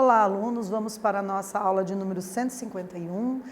Olá, alunos, vamos para a nossa aula de número 151.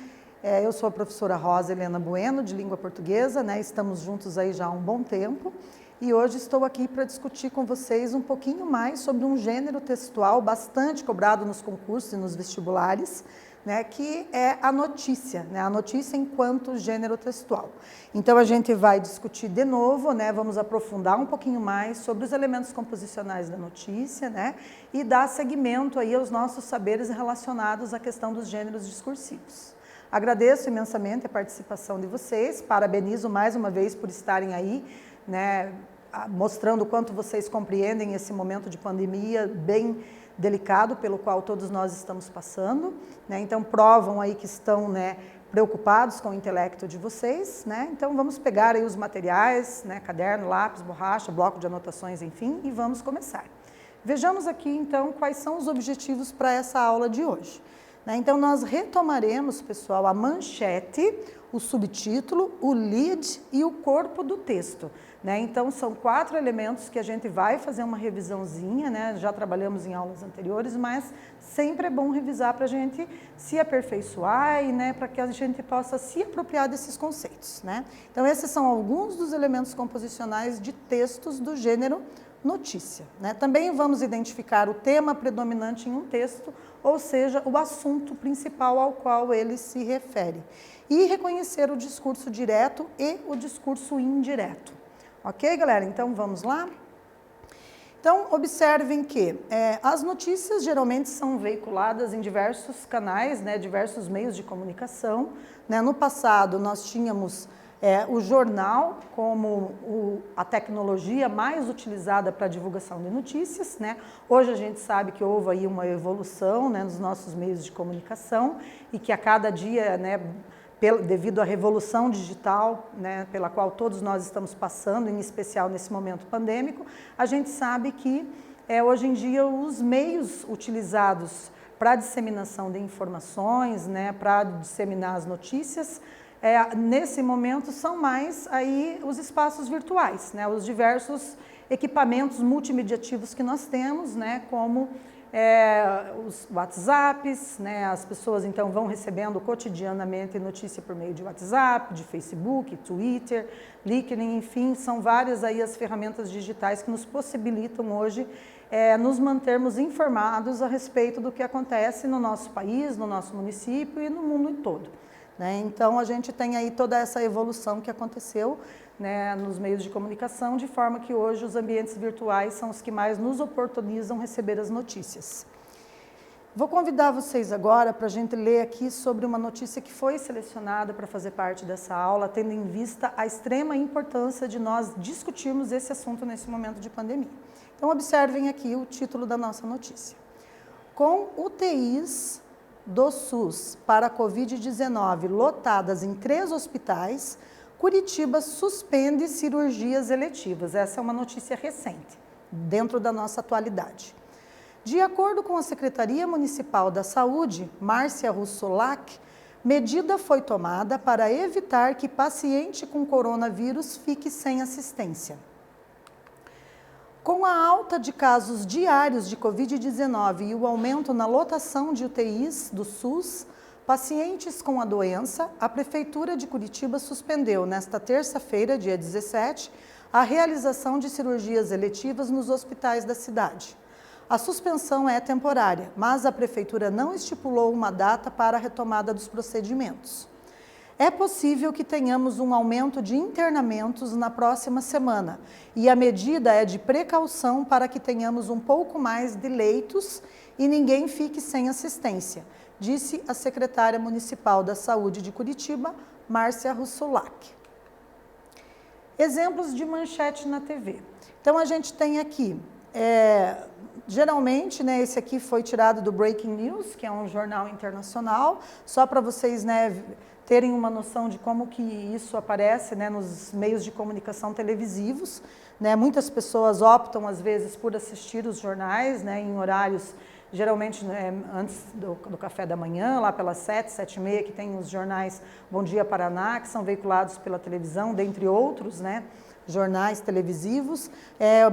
Eu sou a professora Rosa Helena Bueno, de língua portuguesa, né? Estamos juntos aí já há um bom tempo e hoje estou aqui para discutir com vocês um pouquinho mais sobre um gênero textual bastante cobrado nos concursos e nos vestibulares, né, que é a notícia, né, a notícia enquanto gênero textual. Então a gente vai discutir de novo, né, vamos aprofundar um pouquinho mais sobre os elementos composicionais da notícia, né, e dar seguimento aí aos nossos saberes relacionados à questão dos gêneros discursivos. Agradeço imensamente a participação de vocês, parabenizo mais uma vez por estarem aí, né, mostrando o quanto vocês compreendem esse momento de pandemia bem delicado pelo qual todos nós estamos passando, né? Então provam aí que estão, né, preocupados com o intelecto de vocês, né? Então vamos pegar aí os materiais, né, caderno, lápis, borracha, bloco de anotações, enfim, e vamos começar. Vejamos aqui então quais são os objetivos para essa aula de hoje, né? Então nós retomaremos, pessoal, a manchete, o subtítulo, o lead e o corpo do texto, né? Então são 4 elementos que a gente vai fazer uma revisãozinha, né? Já trabalhamos em aulas anteriores, mas sempre é bom revisar para a gente se aperfeiçoar e, né, para que a gente possa se apropriar desses conceitos, né? Então esses são alguns dos elementos composicionais de textos do gênero notícia, né? Também vamos identificar o tema predominante em um texto, ou seja, o assunto principal ao qual ele se refere. E reconhecer o discurso direto e o discurso indireto. Ok, galera? Então, vamos lá? Então, observem que as notícias geralmente são veiculadas em diversos canais, né, diversos meios de comunicação, né? No passado, nós tínhamos o jornal como a tecnologia mais utilizada para a divulgação de notícias, né? Hoje a gente sabe que houve aí uma evolução, né, nos nossos meios de comunicação e que a cada dia, né, devido à revolução digital, né, pela qual todos nós estamos passando, em especial nesse momento pandêmico, a gente sabe que hoje em dia os meios utilizados para a disseminação de informações, né, para disseminar as notícias, nesse momento são mais aí os espaços virtuais, né, os diversos equipamentos multimediativos que nós temos, né, como os WhatsApps, né, as pessoas então vão recebendo cotidianamente notícia por meio de WhatsApp, de Facebook, Twitter, LinkedIn, enfim, são várias aí as ferramentas digitais que nos possibilitam hoje nos mantermos informados a respeito do que acontece no nosso país, no nosso município e no mundo todo, né? Então a gente tem aí toda essa evolução que aconteceu, né, nos meios de comunicação, de forma que hoje os ambientes virtuais são os que mais nos oportunizam receber as notícias. Vou convidar vocês agora para a gente ler aqui sobre uma notícia que foi selecionada para fazer parte dessa aula, tendo em vista a extrema importância de nós discutirmos esse assunto nesse momento de pandemia. Então observem aqui o título da nossa notícia. Com UTIs do SUS para a Covid-19 lotadas em 3 hospitais, Curitiba suspende cirurgias eletivas. Essa é uma notícia recente, dentro da nossa atualidade. De acordo com a Secretaria Municipal da Saúde, Márcia Russolac, medida foi tomada para evitar que paciente com coronavírus fique sem assistência. Com a alta de casos diários de Covid-19 e o aumento na lotação de UTIs do SUS, pacientes com a doença, a Prefeitura de Curitiba suspendeu, nesta terça-feira, dia 17, a realização de cirurgias eletivas nos hospitais da cidade. A suspensão é temporária, mas a Prefeitura não estipulou uma data para a retomada dos procedimentos. É possível que tenhamos um aumento de internamentos na próxima semana e a medida é de precaução para que tenhamos um pouco mais de leitos e ninguém fique sem assistência, disse a secretária municipal da Saúde de Curitiba, Márcia Russolac. Exemplos de manchete na TV. Então a gente tem aqui, geralmente, né, esse aqui foi tirado do Breaking News, que é um jornal internacional, só para vocês, né, terem uma noção de como que isso aparece, né, nos meios de comunicação televisivos, né? Muitas pessoas optam às vezes por assistir os jornais, né, em horários geralmente, né, antes do café da manhã, lá pelas 7, 7h30, que tem os jornais Bom Dia Paraná, que são veiculados pela televisão, dentre outros, né, jornais televisivos.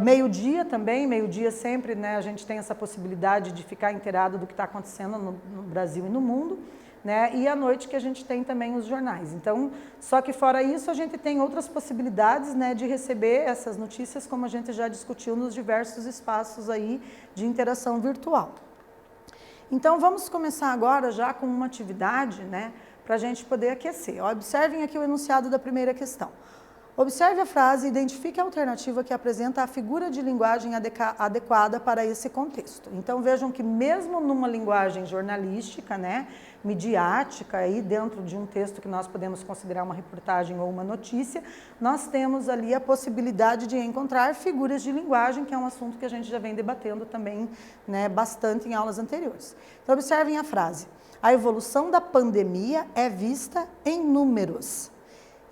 Meio-dia também, meio-dia sempre, né, a gente tem essa possibilidade de ficar inteirado do que está acontecendo no Brasil e no mundo. Né? E à noite que a gente tem também os jornais. Então, só que fora isso, a gente tem outras possibilidades, né, de receber essas notícias, como a gente já discutiu nos diversos espaços aí de interação virtual. Então, vamos começar agora já com uma atividade, né, para a gente poder aquecer. Observem aqui o enunciado da primeira questão. Observe a frase e identifique a alternativa que apresenta a figura de linguagem adequada para esse contexto. Então, vejam que mesmo numa linguagem jornalística, né, midiática, aí dentro de um texto que nós podemos considerar uma reportagem ou uma notícia, nós temos ali a possibilidade de encontrar figuras de linguagem, que é um assunto que a gente já vem debatendo também, né, bastante em aulas anteriores. Então, observem a frase. A evolução da pandemia é vista em números.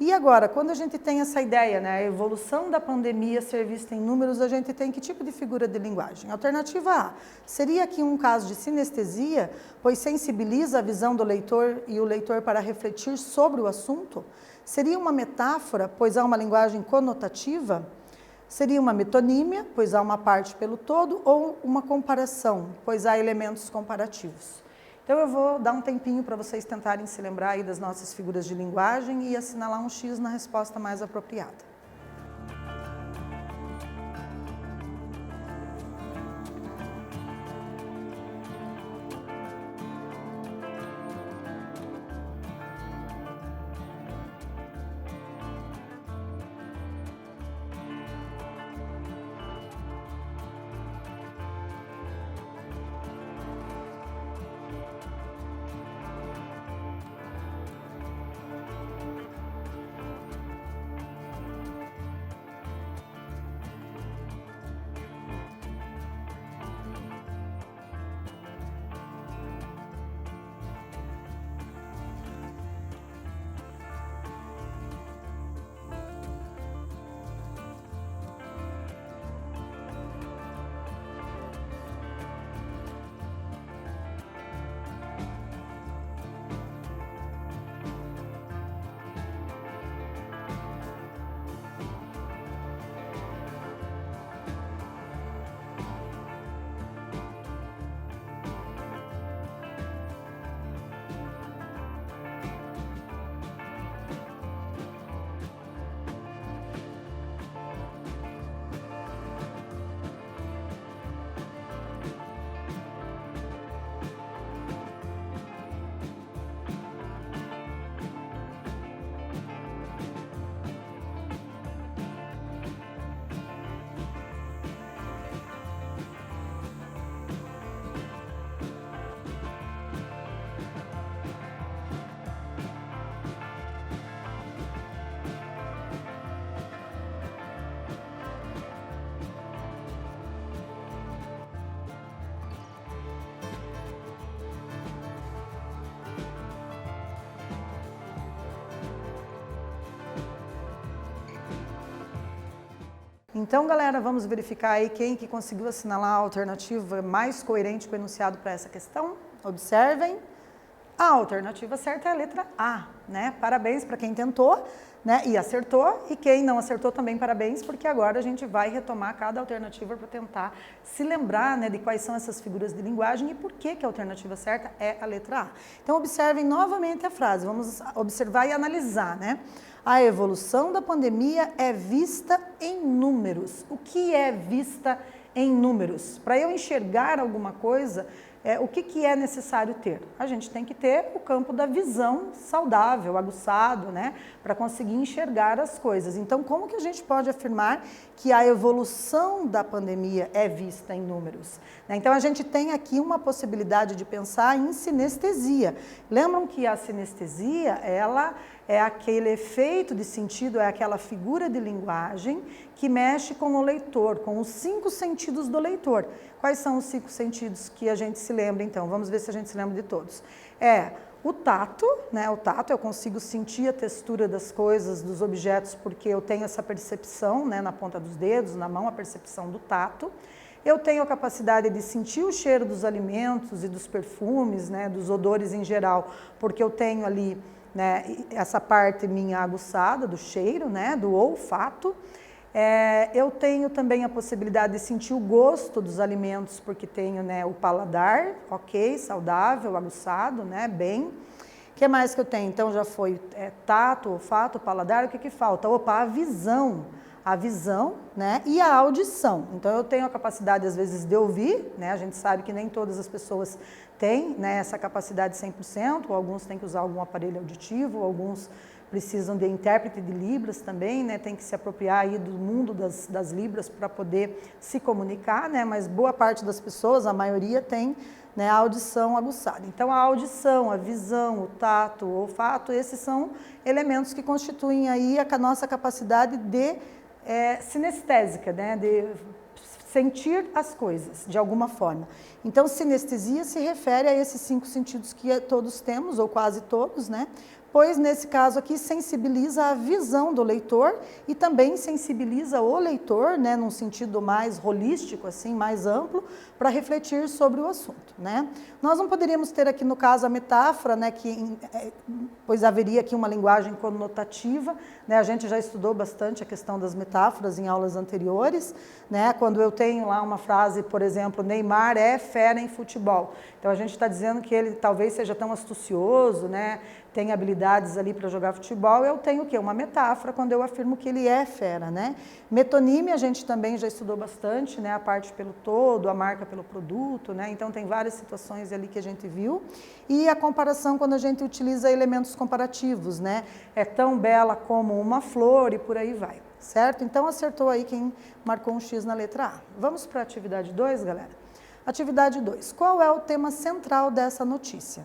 E agora, quando a gente tem essa ideia, né, a evolução da pandemia ser vista em números, a gente tem que tipo de figura de linguagem? Alternativa A, seria aqui um caso de sinestesia, pois sensibiliza a visão do leitor e o leitor para refletir sobre o assunto? Seria uma metáfora, pois há uma linguagem conotativa? Seria uma metonímia, pois há uma parte pelo todo? Ou uma comparação, pois há elementos comparativos? Então, eu vou dar um tempinho para vocês tentarem se lembrar aí das nossas figuras de linguagem e assinalar um X na resposta mais apropriada. Então, galera, vamos verificar aí quem que conseguiu assinalar a alternativa mais coerente com o enunciado para essa questão. Observem. A alternativa certa é a letra A, né? Parabéns para quem tentou, né, e acertou, e quem não acertou também parabéns, porque agora a gente vai retomar cada alternativa para tentar se lembrar, né, de quais são essas figuras de linguagem e por que que a alternativa certa é a letra A. Então, observem novamente a frase, vamos observar e analisar, né? A evolução da pandemia é vista em números. O que é vista em números? Para eu enxergar alguma coisa, o que é necessário ter? A gente tem que ter o campo da visão saudável, aguçado, né? Para conseguir enxergar as coisas. Então, como que a gente pode afirmar que a evolução da pandemia é vista em números? Então, a gente tem aqui uma possibilidade de pensar em sinestesia. Lembram que a sinestesia, ela é aquele efeito de sentido, é aquela figura de linguagem que mexe com o leitor, com os 5 sentidos do leitor. Quais são os 5 sentidos que a gente se lembra, então? Vamos ver se a gente se lembra de todos. O tato, né? O tato, eu consigo sentir a textura das coisas, dos objetos, porque eu tenho essa percepção, né, na ponta dos dedos, na mão, a percepção do tato. Eu tenho a capacidade de sentir o cheiro dos alimentos e dos perfumes, né, dos odores em geral, porque eu tenho ali, né, essa parte minha aguçada do cheiro, né, do olfato. Eu tenho também a possibilidade de sentir o gosto dos alimentos, porque tenho, né, o paladar, ok, saudável, aguçado, né, bem. O que mais que eu tenho? Então já foi tato, olfato, paladar, o que falta? Opa, a visão, né, e a audição. Então eu tenho a capacidade às vezes de ouvir, né, a gente sabe que nem todas as pessoas têm, né, essa capacidade 100%, alguns têm que usar algum aparelho auditivo, alguns precisam de intérprete de Libras também, né, tem que se apropriar aí do mundo das Libras para poder se comunicar, né, mas boa parte das pessoas, a maioria tem, né, a audição aguçada. Então a audição, a visão, o tato, o olfato, esses são elementos que constituem aí a nossa capacidade de sinestésica, né, de sentir as coisas de alguma forma. Então sinestesia se refere a esses 5 sentidos que todos temos, ou quase todos, né? Pois nesse caso aqui sensibiliza a visão do leitor e também sensibiliza o leitor, né, num sentido mais holístico, assim, mais amplo, para refletir sobre o assunto, né? Nós não poderíamos ter aqui no caso a metáfora, né, pois haveria aqui uma linguagem conotativa, né? A gente já estudou bastante a questão das metáforas em aulas anteriores, né? Quando eu tenho lá uma frase, por exemplo, Neymar é fera em futebol. Então a gente está dizendo que ele talvez seja tão astucioso, né? Tem habilidades ali para jogar futebol, eu tenho o quê? Uma metáfora quando eu afirmo que ele é fera, né? Metonímia a gente também já estudou bastante, né? A parte pelo todo, a marca pelo produto, né? Então tem várias situações ali que a gente viu. E a comparação quando a gente utiliza elementos comparativos, né? É tão bela como uma flor e por aí vai, certo? Então acertou aí quem marcou um X na letra A. Vamos para a atividade 2, galera? Atividade 2. Qual é o tema central dessa notícia?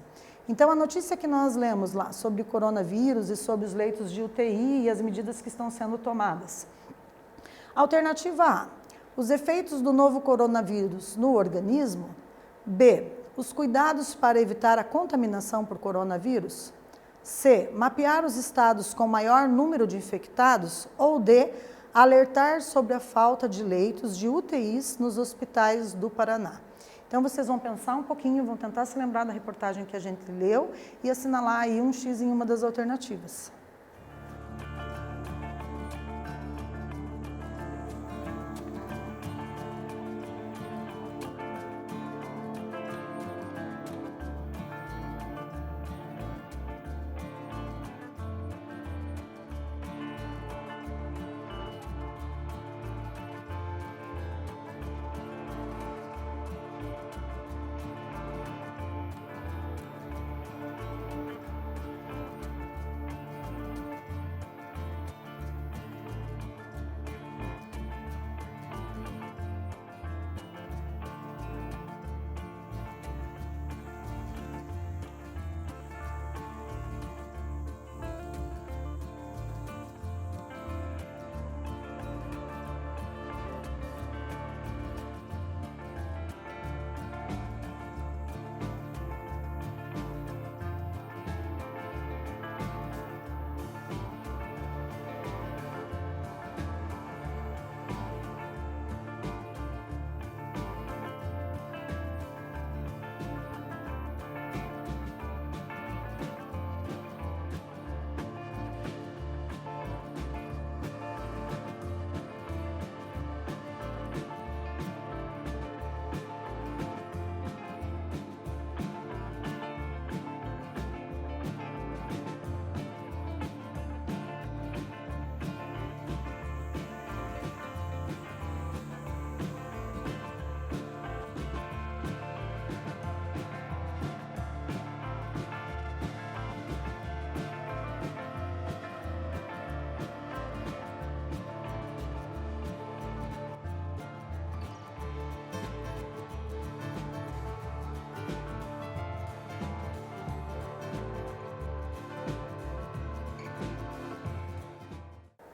Então, a notícia que nós lemos lá sobre o coronavírus e sobre os leitos de UTI e as medidas que estão sendo tomadas. Alternativa A, os efeitos do novo coronavírus no organismo. B, os cuidados para evitar a contaminação por coronavírus. C, mapear os estados com maior número de infectados. Ou D, alertar sobre a falta de leitos de UTIs nos hospitais do Paraná. Então, vocês vão pensar um pouquinho, vão tentar se lembrar da reportagem que a gente leu e assinalar aí um X em uma das alternativas.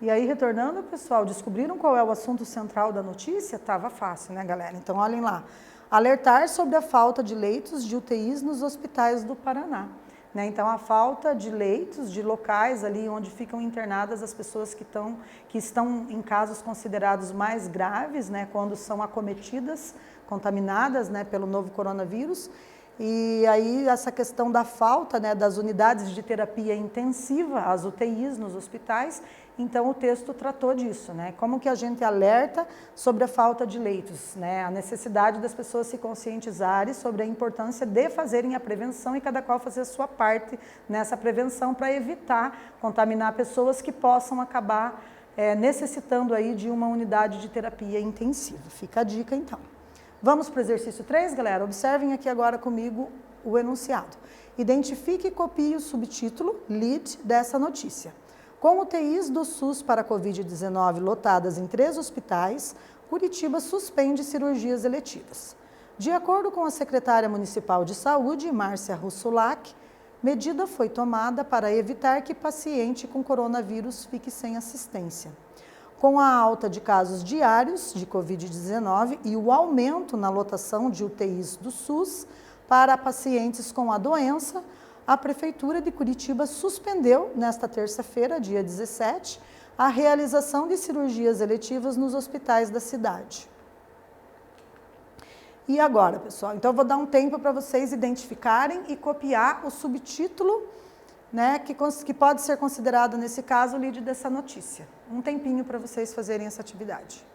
E aí, retornando, pessoal, descobriram qual é o assunto central da notícia? Tava fácil, né, galera? Então, olhem lá. Alertar sobre a falta de leitos de UTIs nos hospitais do Paraná. Né? Então, a falta de leitos, de locais ali onde ficam internadas as pessoas que estão em casos considerados mais graves, né, quando são acometidas, contaminadas, né, pelo novo coronavírus. E aí essa questão da falta, né, das unidades de terapia intensiva, as UTIs nos hospitais, Então o texto tratou disso, né? Como que a gente alerta sobre a falta de leitos, né? A necessidade das pessoas se conscientizarem sobre a importância de fazerem a prevenção e cada qual fazer a sua parte nessa prevenção para evitar contaminar pessoas que possam acabar necessitando aí de uma unidade de terapia intensiva. Fica a dica então. Vamos para o exercício 3, galera? Observem aqui agora comigo o enunciado. Identifique e copie o subtítulo lead dessa notícia. Com UTIs do SUS para a Covid-19 lotadas em 3 hospitais, Curitiba suspende cirurgias eletivas. De acordo com a secretária municipal de saúde, Márcia Russulac, medida foi tomada para evitar que paciente com coronavírus fique sem assistência. Com a alta de casos diários de Covid-19 e o aumento na lotação de UTIs do SUS para pacientes com a doença, a Prefeitura de Curitiba suspendeu, nesta terça-feira, dia 17, a realização de cirurgias eletivas nos hospitais da cidade. E agora, pessoal? Então, eu vou dar um tempo para vocês identificarem e copiar o subtítulo, né, que pode ser considerado, nesse caso, o lead dessa notícia. Um tempinho para vocês fazerem essa atividade.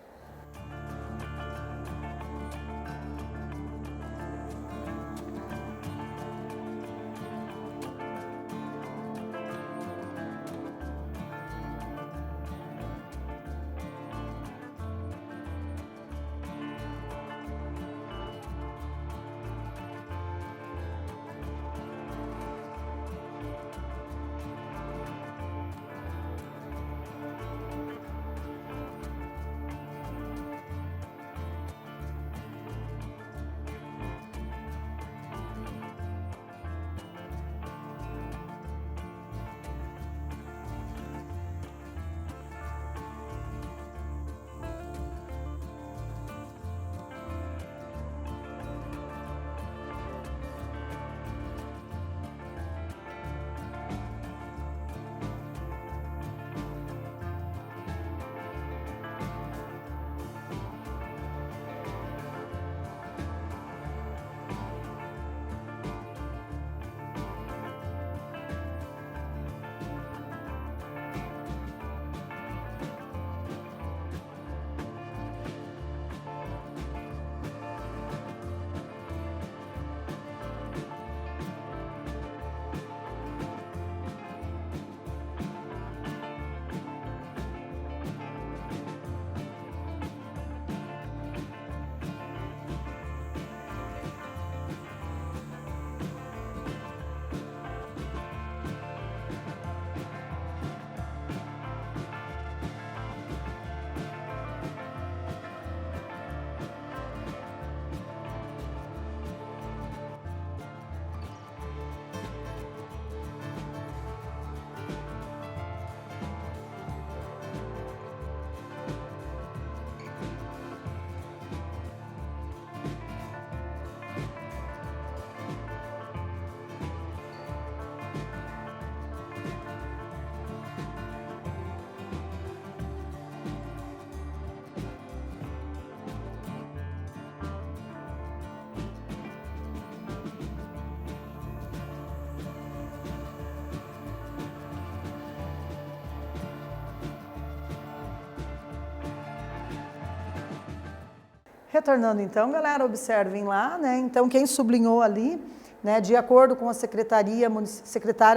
Retornando então, galera, observem lá, né? Então, quem sublinhou ali, né, de acordo com a Secretária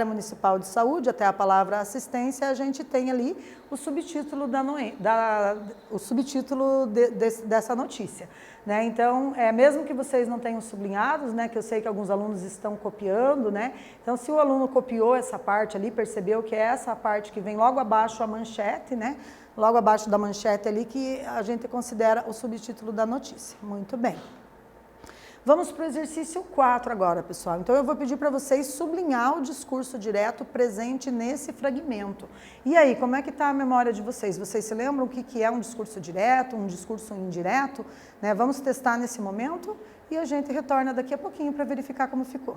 Municipal de Saúde, até a palavra assistência, a gente tem ali o subtítulo, dessa notícia. Né? Então, mesmo que vocês não tenham sublinhados, né, que eu sei que alguns alunos estão copiando, né? Então, se o aluno copiou essa parte ali, percebeu que é essa parte que vem logo abaixo a manchete, né? Logo abaixo da manchete ali, que a gente considera o subtítulo da notícia. Muito bem. Vamos para o exercício 4 agora, pessoal. Então, eu vou pedir para vocês sublinhar o discurso direto presente nesse fragmento. E aí, como é que está a memória de vocês? Vocês se lembram o que é um discurso direto, um discurso indireto? Né? Vamos testar nesse momento e a gente retorna daqui a pouquinho para verificar como ficou.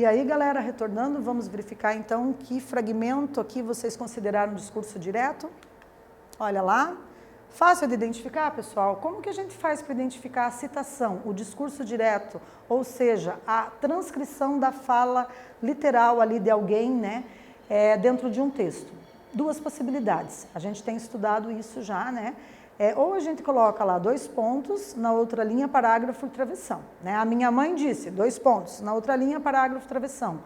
E aí, galera, retornando, vamos verificar então que fragmento aqui vocês consideraram discurso direto. Olha lá. Fácil de identificar, pessoal? Como que a gente faz para identificar a citação, o discurso direto, ou seja, a transcrição da fala literal ali de alguém, né, dentro de um texto? Duas possibilidades. A gente tem estudado isso já, né? Ou a gente coloca lá 2 pontos, na outra linha, parágrafo e travessão. Né? A minha mãe disse, 2 pontos, na outra linha, parágrafo e travessão.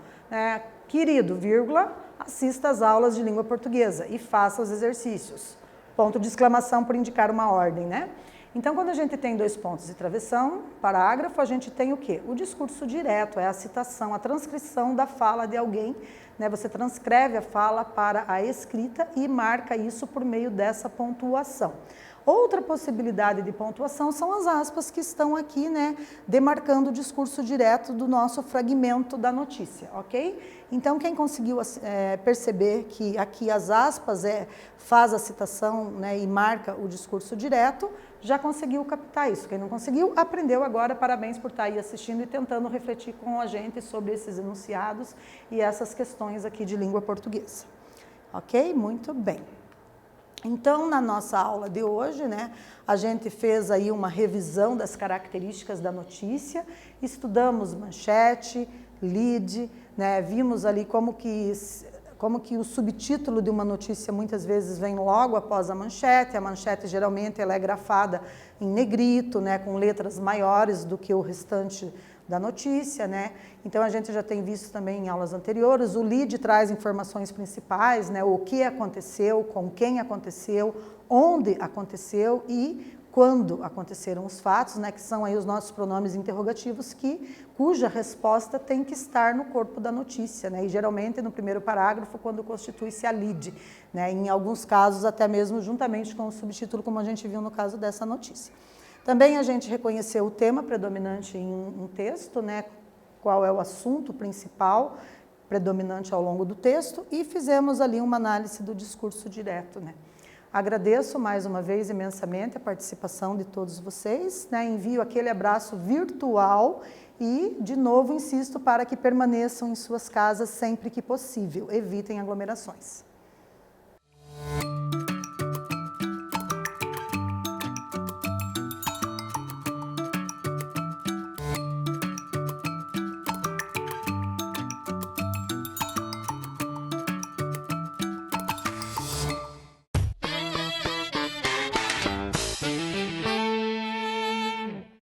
Querido, vírgula, assista às aulas de língua portuguesa e faça os exercícios. Ponto de exclamação por indicar uma ordem, né? Então, quando a gente tem 2 pontos de travessão, parágrafo, a gente tem o quê? O discurso direto, é a citação, a transcrição da fala de alguém, né? Você transcreve a fala para a escrita e marca isso por meio dessa pontuação. Outra possibilidade de pontuação são as aspas que estão aqui, né, demarcando o discurso direto do nosso fragmento da notícia, ok? Então, quem conseguiu perceber que aqui as aspas faz a citação, né, e marca o discurso direto, já conseguiu captar isso. Quem não conseguiu, aprendeu agora. Parabéns por estar aí assistindo e tentando refletir com a gente sobre esses enunciados e essas questões aqui de língua portuguesa. Ok? Muito bem. Então, na nossa aula de hoje, né, a gente fez aí uma revisão das características da notícia, estudamos manchete, lead, né, vimos ali como que o subtítulo de uma notícia muitas vezes vem logo após a manchete geralmente ela é grafada em negrito, né, com letras maiores do que o restante da notícia, né? Então a gente já tem visto também em aulas anteriores, o lead traz informações principais, né? O que aconteceu, com quem aconteceu, onde aconteceu e quando aconteceram os fatos, né? Que são aí os nossos pronomes interrogativos cuja resposta tem que estar no corpo da notícia, né? E geralmente no primeiro parágrafo, quando constitui-se a lead, né? Em alguns casos até mesmo juntamente com o subtítulo, como a gente viu no caso dessa notícia. Também a gente reconheceu o tema predominante em um texto, né? Qual é o assunto principal predominante ao longo do texto e fizemos ali uma análise do discurso direto, né? Agradeço mais uma vez imensamente a participação de todos vocês, né? Envio aquele abraço virtual e, de novo, insisto para que permaneçam em suas casas sempre que possível, evitem aglomerações.